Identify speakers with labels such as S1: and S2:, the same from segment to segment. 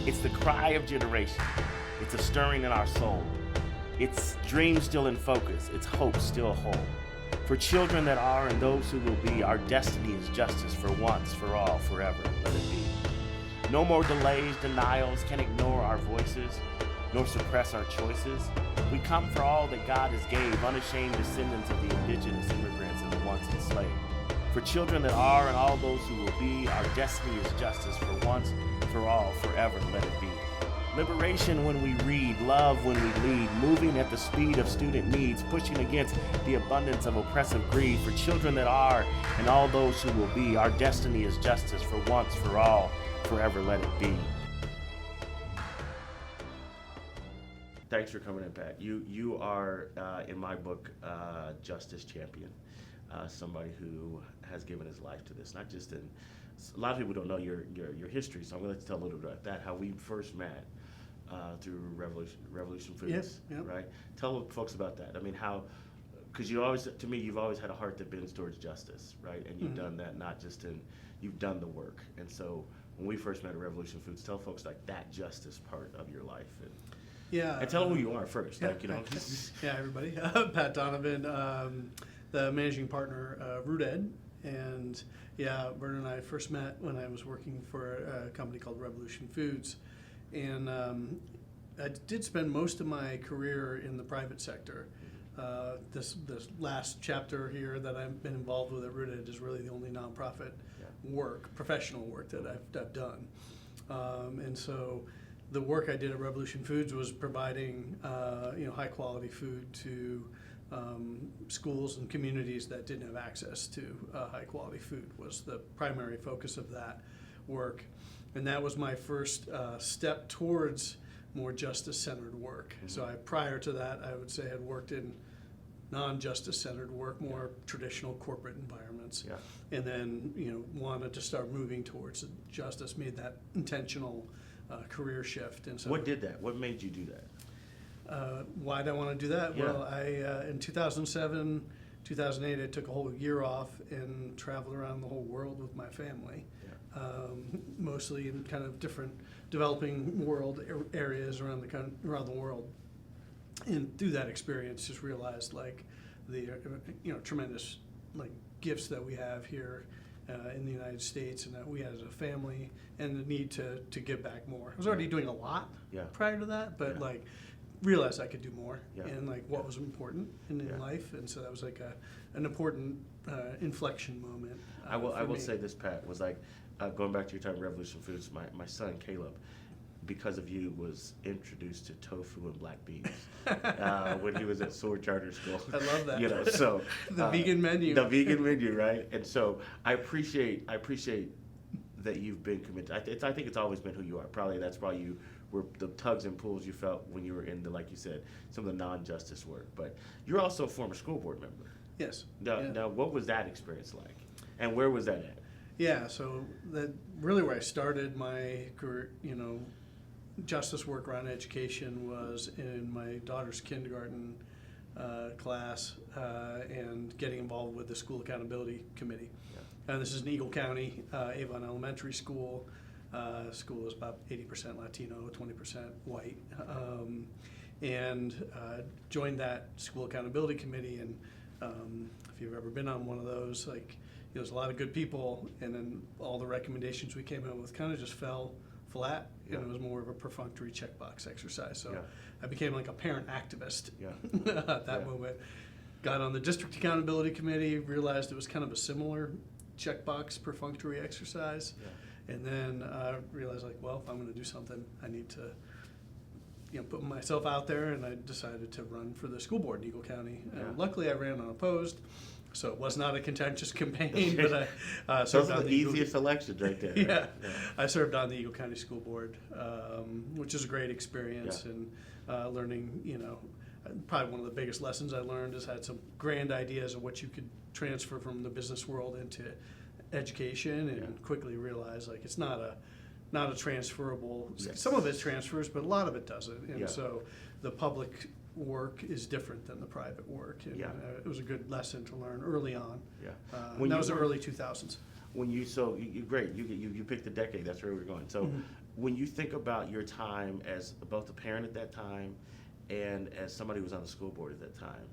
S1: It's the cry of generation. It's a stirring in our soul. It's dreams still in focus. It's hope still whole. For children that are and those who will be, our destiny is justice for once, for all, forever, let it be. No more delays, denials can ignore our voices, nor suppress our choices. We come for all that God has gave, unashamed descendants of the indigenous immigrants and the once enslaved. For children that are and all those who will be, our destiny is justice for once, for all, forever, let it be. Liberation when we read, love when we lead, moving at the speed of student needs, pushing against the abundance of oppressive greed. For children that are and all those who will be, our destiny is justice for once, for all, forever, let it be. Thanks for coming in, Pat. You are, in my book, justice champion. Somebody who has given his life to this, not just in, a lot of people don't know your history, so I'm going to tell a little bit about that, how we first met through Revolution Foods,
S2: Yep.
S1: right? Tell folks about that. I mean, how, because you always, to me, you've always had a heart that bends towards justice, right? And you've done that not just in, you've done the work. And so when we first met at Revolution Foods, tell folks like that justice part of your life. And tell them who you are first,
S2: yeah,
S1: like, you know.
S2: Yeah, everybody. Pat Donovan, the managing partner of Root Ed. And yeah, Vernon and I first met when I was working for a company called Revolution Foods. And I did spend most of my career in the private sector. This last chapter here that I've been involved with at Root Ed is really the only nonprofit work, professional work that I've done. And so the work I did at Revolution Foods was providing high quality food to schools and communities that didn't have access to high quality food was the primary focus of that work. And that was my first step towards more justice centered work.
S1: Mm-hmm.
S2: So prior to that, I would say had worked in non-justice centered work, more traditional corporate environments.
S1: Yeah.
S2: And then wanted to start moving towards justice, made that intentional career shift. And so
S1: What did that? What made you do that?
S2: Why did I want to do that?
S1: Yeah.
S2: Well, I in 2007, 2008, I took a whole year off and traveled around the whole world with my family, mostly in kind of different developing world areas around the world. And through that experience, just realized like the tremendous like gifts that we have here in the United States, and that we as a family, and the need to give back more. I was already doing a lot prior to that, but like realized I could do more, and like what was important in life, and so that was like an important inflection moment.
S1: I will
S2: me.
S1: say this, Pat, was like going back to your time at Revolution Foods. My son Caleb, because of you, was introduced to tofu and black beans when he was at Sword Charter School.
S2: I love that.
S1: So
S2: the vegan menu.
S1: The vegan menu, right? And so I appreciate that you've been committed. I think it's always been who you are. Probably that's why you were the tugs and pulls you felt when you were in the, like you said, some of the non-justice work. But you're also a former school board member.
S2: Yes.
S1: Now, what was that experience like, and where was that at?
S2: Yeah. So that really where I started my career, justice work around education was in my daughter's kindergarten class and getting involved with the school accountability committee. And this is in Eagle County, Avon Elementary School. School is about 80% Latino, 20% white, and joined that school accountability committee. And if you've ever been on one of those, like there's a lot of good people, and then all the recommendations we came up with kind of just fell flat, and it was more of a perfunctory checkbox exercise. So I became like a parent activist at that moment. Got on the district accountability committee, realized it was kind of a similar checkbox perfunctory exercise, and then realized like, well, if I'm going to do something, I need to put myself out there, and I decided to run for the school board in Eagle County. Luckily, I ran unopposed. So it was not a contentious campaign, but I served on the
S1: easiest elections right there.
S2: I served on the Eagle County School Board, which is a great experience, and learning, probably one of the biggest lessons I learned is had some grand ideas of what you could transfer from the business world into education, and quickly realized like it's not a transferable. Some of it transfers, but a lot of it doesn't, and so the public work is different than the private work, and it was a good lesson to learn early on. That was the early 2000s.
S1: when you great, you picked the decade. That's where we're going. So when you think about your time as both a parent at that time and as somebody who was on the school board at that time,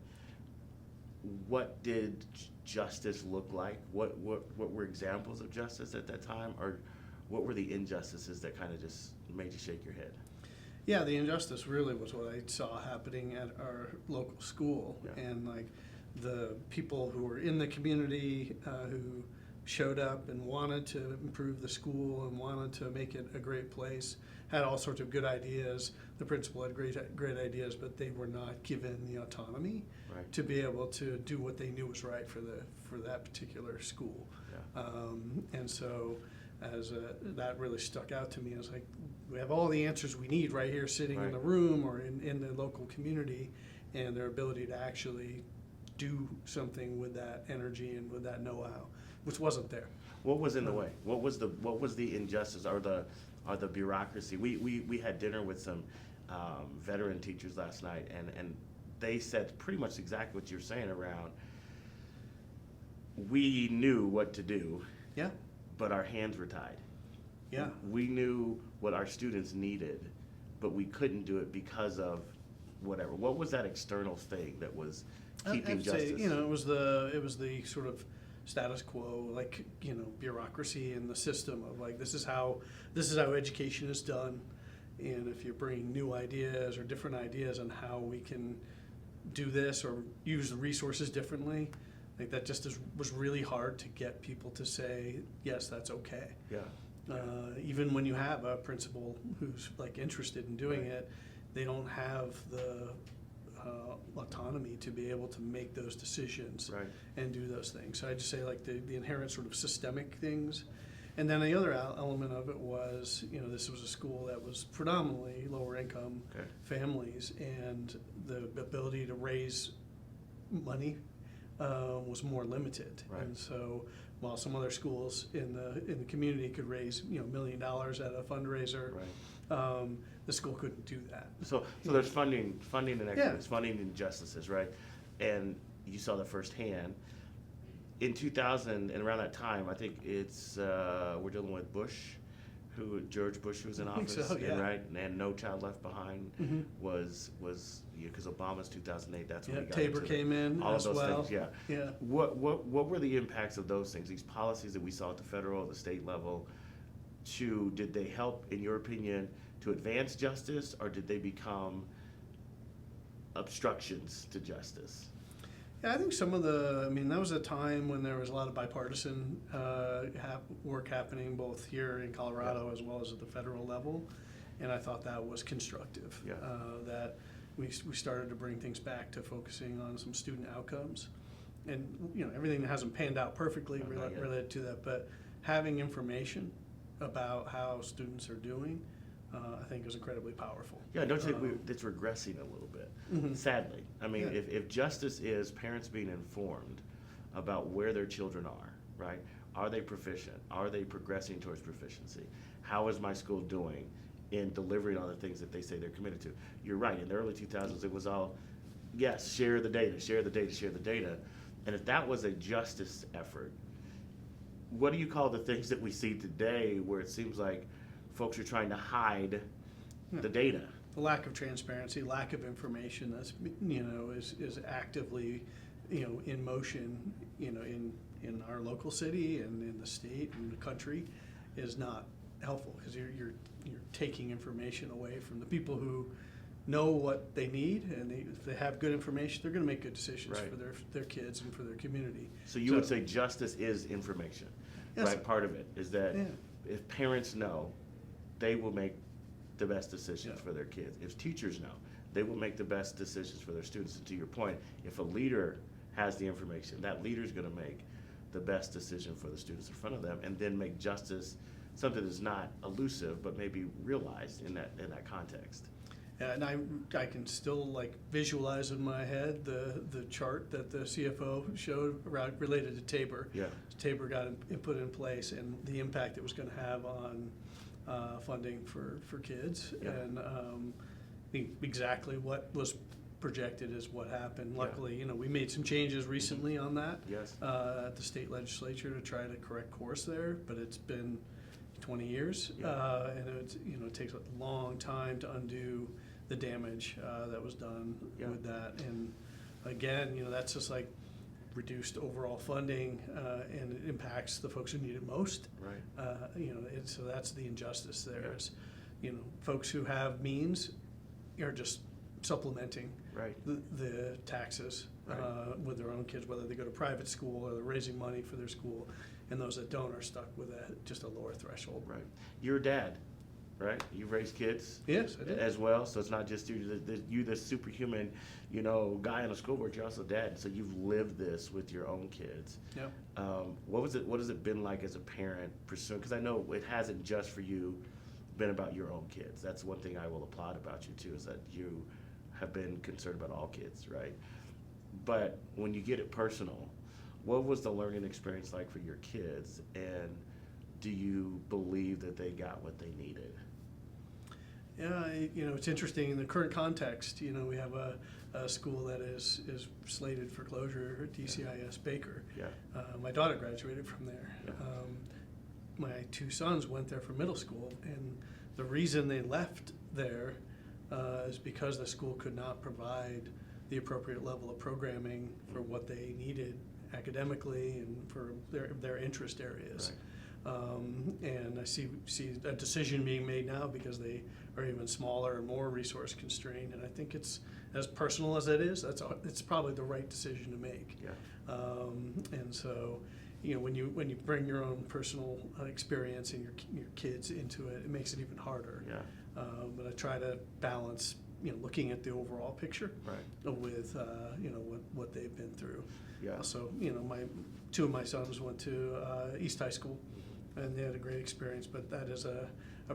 S1: what did justice look like? What were examples of justice at that time, or what were the injustices that kind of just made you shake your head?
S2: Yeah, the injustice really was what I saw happening at our local school, and like the people who were in the community who showed up and wanted to improve the school and wanted to make it a great place, had all sorts of good ideas. The principal had great ideas, but they were not given the autonomy to be able to do what they knew was right for that particular school. And so that really stuck out to me. I was like, we have all the answers we need right here sitting in the room or in the local community, and their ability to actually do something with that energy and with that know-how, which wasn't there.
S1: What was in the way? What was the injustice or the bureaucracy? We had dinner with some veteran teachers last night, and they said pretty much exactly what you're saying around, we knew what to do, but our hands were tied. We knew what our students needed, but we couldn't do it because of whatever. What was that external thing that was keeping justice?
S2: Say, it was the sort of status quo, like, bureaucracy in the system of like, this is how education is done, and if you bring new ideas or different ideas on how we can do this or use the resources differently, like that just was really hard to get people to say, yes, that's okay. Even when you have a principal who's like interested in doing it, they don't have the autonomy to be able to make those decisions and do those things. So I just say like the inherent sort of systemic things. And then the other element of it was, this was a school that was predominantly lower income families, and the ability to raise money was more limited. And so while some other schools in the community could raise $1 million at a fundraiser, the school couldn't do that.
S1: So there's funding inequities, funding injustices, right? And you saw that firsthand. In 2000 and around that time, I think it's we're dealing with George Bush was in office,
S2: so,
S1: and No Child Left Behind was because Obama's 2008. That's when he got
S2: Tabor came in
S1: all
S2: as
S1: of those
S2: well.
S1: things. What were the impacts of those things? These policies that we saw at the federal, the state level. Did they help, in your opinion, to advance justice, or did they become obstructions to justice?
S2: Yeah, I think that was a time when there was a lot of bipartisan work happening both here in Colorado as well as at the federal level, and I thought that was constructive. That we started to bring things back to focusing on some student outcomes, and everything hasn't panned out perfectly related to that, but having information about how students are doing, I think is incredibly powerful. Yeah,
S1: don't you think it's regressing a little bit, sadly? I mean, if justice is parents being informed about where their children are, right? Are they proficient? Are they progressing towards proficiency? How is my school doing in delivering on the things that they say they're committed to? You're right, in the early 2000s, it was all, yes, share the data. And if that was a justice effort, what do you call the things that we see today where it seems like folks are trying to hide the data?
S2: The lack of transparency, lack of information that's is actively in motion in our local city and in the state and the country is not helpful, because you're taking information away from the people who know what they need, and if they have good information, they're going to make good decisions for their kids and for their community.
S1: So you would say justice is information, right? Part of it is that if parents know, they will make the best decisions for their kids. If teachers know, they will make the best decisions for their students. And to your point, if a leader has the information, that leader is going to make the best decision for the students in front of them, and then make justice something that's not elusive, but maybe realized in that context.
S2: Yeah, and I can still visualize in my head the chart that the CFO showed related to Tabor. Tabor got put in place, and the impact it was going to have on funding for kids, and exactly what was projected is what happened. Luckily, you know, we made some changes recently on that
S1: Yes.
S2: at the state legislature to try to correct course there, but it's been 20 years,
S1: Yeah.
S2: and it's, you know, it takes a long time to undo the damage that was done
S1: Yeah.
S2: with that. And again, you know, that's just like reduced overall funding, and it impacts the folks who need it most.
S1: Right.
S2: You know, so that's the injustice there
S1: Yeah.
S2: is, you know, folks who have means are just supplementing
S1: Right.
S2: the taxes
S1: Right.
S2: with their own kids, whether they go to private school or they're raising money for their school, and those that don't are stuck with just a lower threshold.
S1: Right. You're a dad, right? You've raised kids.
S2: Yes, I did.
S1: As well, so it's not just you the superhuman, you know, guy on the school board. You're also dad, so you've lived this with your own kids.
S2: Yep.
S1: What has it been like as a parent pursuing? Because I know it hasn't just for you been about your own kids. That's one thing I will applaud about you too, is that you have been concerned about all kids, right? But when you get it personal, what was the learning experience like for your kids, and do you believe that they got what they needed?
S2: Yeah, you know, it's interesting in the current context. You know, we have a school that is slated for closure, DCIS Baker.
S1: Yeah.
S2: My daughter graduated from there.
S1: Yeah.
S2: My two sons went there for middle school, and the reason they left there is because the school could not provide the appropriate level of programming for what they needed academically and for their interest areas.
S1: Right.
S2: And I see a decision being made now because they are even smaller and more resource constrained. And I think it's, as personal as it is, it's probably the right decision to make.
S1: Yeah.
S2: And so, you know, when you bring your own personal experience and your kids into it, it makes it even harder.
S1: Yeah.
S2: But I try to balance, you know, looking at the overall picture
S1: Right.
S2: with you know, what they've been through.
S1: Yeah.
S2: So, you know, two of my sons went to East High School,
S1: Mm-hmm.
S2: and they had a great experience. But that is a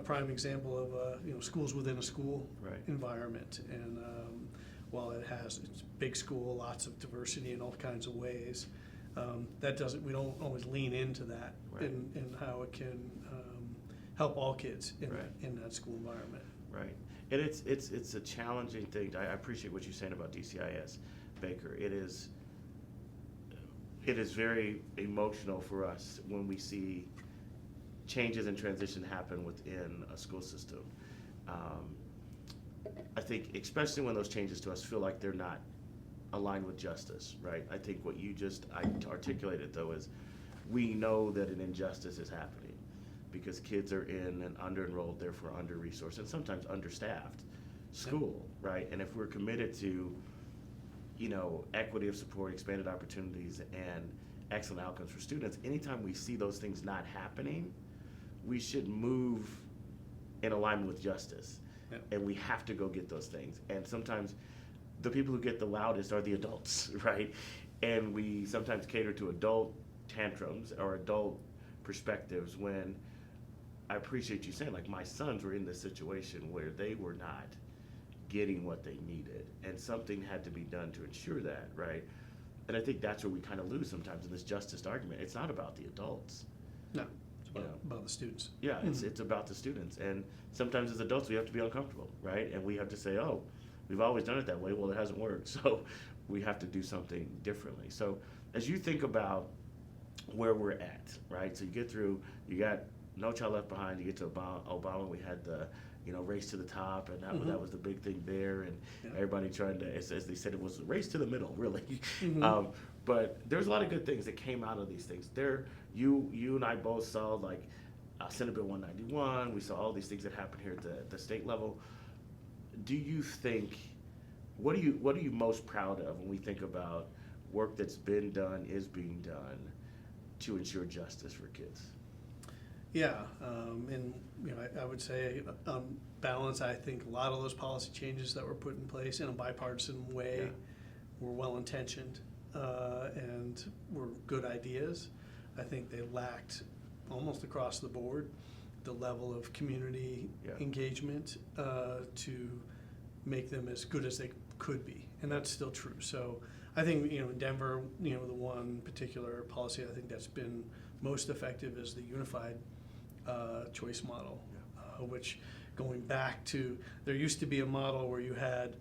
S2: prime example of you know, schools within a school
S1: Right.
S2: environment. And while it's a big school, lots of diversity in all kinds of ways, we don't always lean into that
S1: Right.
S2: in how it can help all kids
S1: Right.
S2: in that school environment.
S1: Right. And it's a challenging thing. I appreciate what you're saying about DCIS Baker. It is very emotional for us when we see changes and transition happen within a school system. I think especially when those changes to us feel like they're not aligned with justice, right? I think what you just articulated though is we know that an injustice is happening because kids are in an under-enrolled, therefore under-resourced, and sometimes understaffed school, right? And if we're committed to, you know, equity of support, expanded opportunities, and excellent outcomes for students, anytime we see those things not happening, we should move in alignment with justice.
S2: Yep.
S1: And we have to go get those things. And sometimes the people who get the loudest are the adults, right? And we sometimes cater to adult tantrums or adult perspectives when I appreciate you saying, like, my sons were in this situation where they were not getting what they needed, and something had to be done to ensure that, right? And I think that's where we kind of lose sometimes in this justice argument. It's not about the adults.
S2: No, it's
S1: You know.
S2: about the students.
S1: Yeah, it's about the students. And sometimes as adults, we have to be uncomfortable, right? And we have to say, oh, we've always done it that way. Well, it hasn't worked. So we have to do something differently. So as you think about where we're at, right? So you get through, you got No Child Left Behind, you get to Obama, we had the, you know, race to the top, and that was the big thing there, and everybody trying to, as they said, it was a race to the middle, really. But there's a lot of good things that came out of these things. You and I both saw, like, Senate Bill 191, we saw all these things that happened here at the state level. Do you think, what are you most proud of when we think about work that's been done, is being done to ensure justice for kids?
S2: Yeah, and you know, I would say on balance, I think a lot of those policy changes that were put in place in a bipartisan way were well intentioned and were good ideas. I think they lacked almost across the board the level of community engagement to make them as good as they could be, and that's still true. So I think, you know, in Denver, you know, the one particular policy I think that's been most effective is the unified choice model, which, going back to, there used to be a model where you had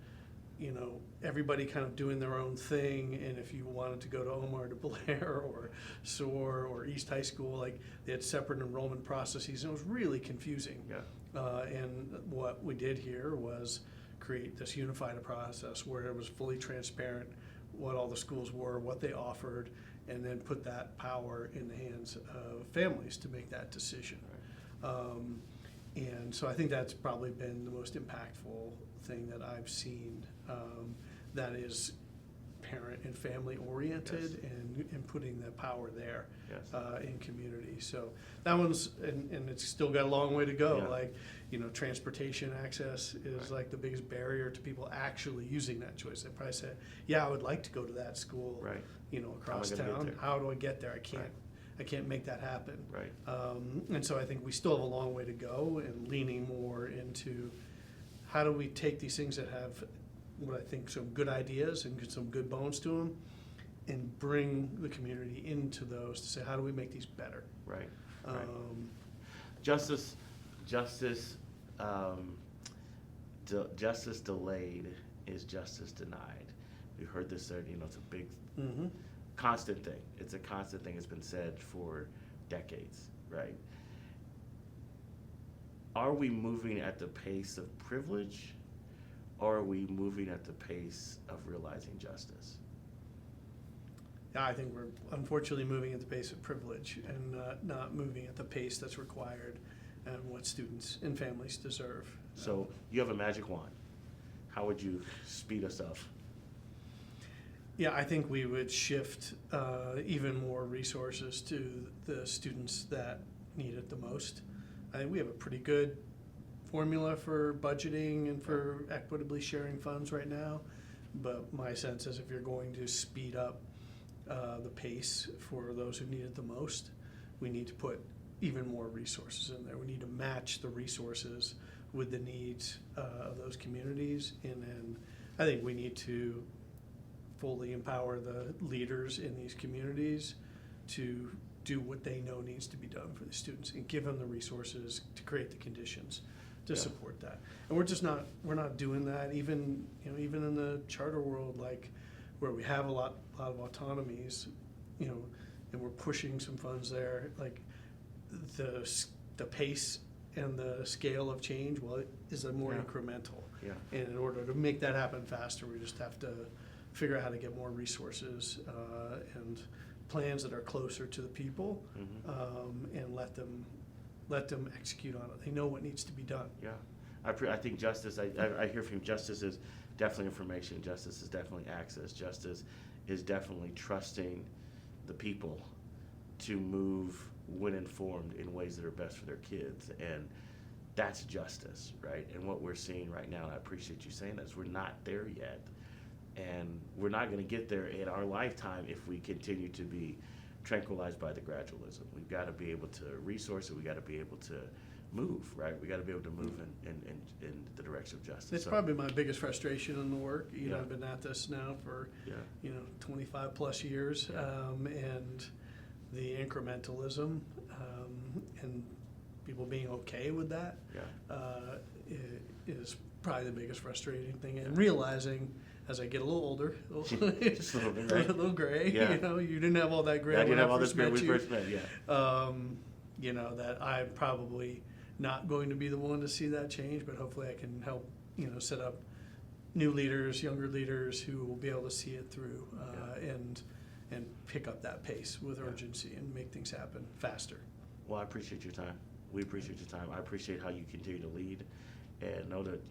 S2: everybody kind of doing their own thing, and if you wanted to go to Omar to Blair or SOAR or East High School, like they had separate enrollment processes, and it was really confusing.
S1: Yeah.
S2: And what we did here was create this unified process where it was fully transparent what all the schools were, what they offered, and then put that power in the hands of families to make that decision.
S1: Right.
S2: And so I think that's probably been the most impactful thing that I've seen, that is parent and family oriented.
S1: Yes.
S2: and putting the power there.
S1: Yes.
S2: In community. So that one's, and it's still got a long way to go.
S1: Yeah.
S2: Like, transportation access is
S1: Right.
S2: like the biggest barrier to people actually using that choice. They probably say, yeah, I would like to go to that school,
S1: Right.
S2: Across
S1: How am I gonna get
S2: town.
S1: there?
S2: How do I get there? I can't.
S1: Right.
S2: I can't make that happen.
S1: Right.
S2: And so I think we still have a long way to go, and leaning more into how do we take these things that have what I think some good ideas and some good bones to them, and bring the community into those to say, how do we make these better?
S1: Right. Right.
S2: Um,
S1: Justice delayed is justice denied. We've heard this said, it's a big
S2: mhm.
S1: constant thing. It's a constant thing. It's been said for decades, right? Are we moving at the pace of privilege, or are we moving at the pace of realizing justice?
S2: Yeah, I think we're unfortunately moving at the pace of privilege, and not moving at the pace that's required and what students and families deserve.
S1: So you have a magic wand. How would you speed us up?
S2: Yeah, I think we would shift even more resources to the students that need it the most. I think we have a pretty good formula for budgeting and for equitably sharing funds right now, but my sense is if you're going to speed up the pace for those who need it the most, we need to put even more resources in there. We need to match the resources with the needs of those communities, and then I think we need to fully empower the leaders in these communities to do what they know needs to be done for the students, and give them the resources to create the conditions to support that. And we're not doing that, even in the charter world, like where we have a lot of autonomies, and we're pushing some funds there, like the pace and the scale of change, it is a more incremental.
S1: Yeah.
S2: And in order to make that happen faster, we just have to figure out how to get more resources and plans that are closer to the people, and let them execute on it. They know what needs to be done.
S1: Yeah. I think justice, I hear from you, justice is definitely information. Justice is definitely access. Justice is definitely trusting the people to move when informed in ways that are best for their kids. And that's justice, right? And what we're seeing right now, and I appreciate you saying this, we're not there yet. And we're not going to get there in our lifetime if we continue to be tranquilized by the gradualism. We've got to be able to resource it. We've got to be able to move, right? We got to be able to move in the direction of justice.
S2: It's probably my biggest frustration in the work. I've been at this now for 25 plus years, and the incrementalism, and people being okay with that is probably the biggest frustrating thing. And realizing as I get a little older,
S1: Just a little bit, right?
S2: a little gray,
S1: Yeah.
S2: You didn't have all that gray.
S1: I
S2: when
S1: didn't have all this
S2: first
S1: when we
S2: met you.
S1: first met,
S2: That I'm probably not going to be the one to see that change, but hopefully I can help, set up new leaders, younger leaders who will be able to see it through and pick up that pace with urgency and make things happen faster.
S1: Well, I appreciate your time. We appreciate your time. I appreciate how you continue to lead, and know that,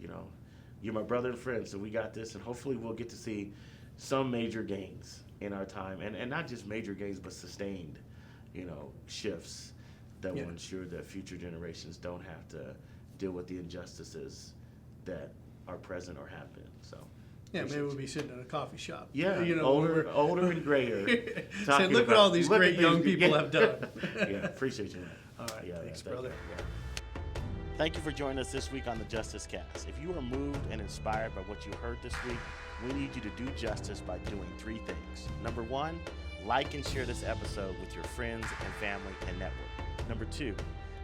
S1: you're my brother and friend, so we got this, and hopefully we'll get to see some major gains in our time, and not just major gains, but sustained, shifts that will ensure that future generations don't have to deal with the injustices that are present or have been. So.
S2: Yeah, maybe we'll be sitting in a coffee shop.
S1: Yeah, older and grayer.
S2: Saying, look what all these great young people have done.
S1: Yeah, appreciate you, man.
S2: All right, thanks, brother.
S1: Thank you for joining us this week on the Justice Cast. If you are moved and inspired by what you heard this week, we need you to do justice by doing 3 things. Number 1, like and share this episode with your friends and family and network. Number 2,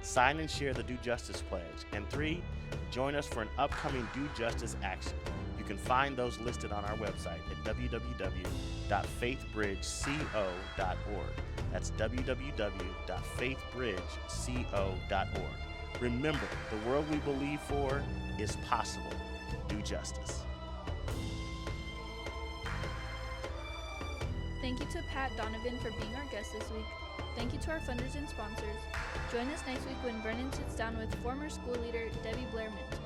S1: sign and share the Do Justice Pledge. And 3, join us for an upcoming Do Justice action. You can find those listed on our website at www.faithbridgeco.org. That's www.faithbridgeco.org. Remember, the world we believe for is possible. Do justice.
S3: Thank you to Pat Donovan for being our guest this week. Thank you to our funders and sponsors. Join us next week when Vernon sits down with former school leader Debbie Blair Minter.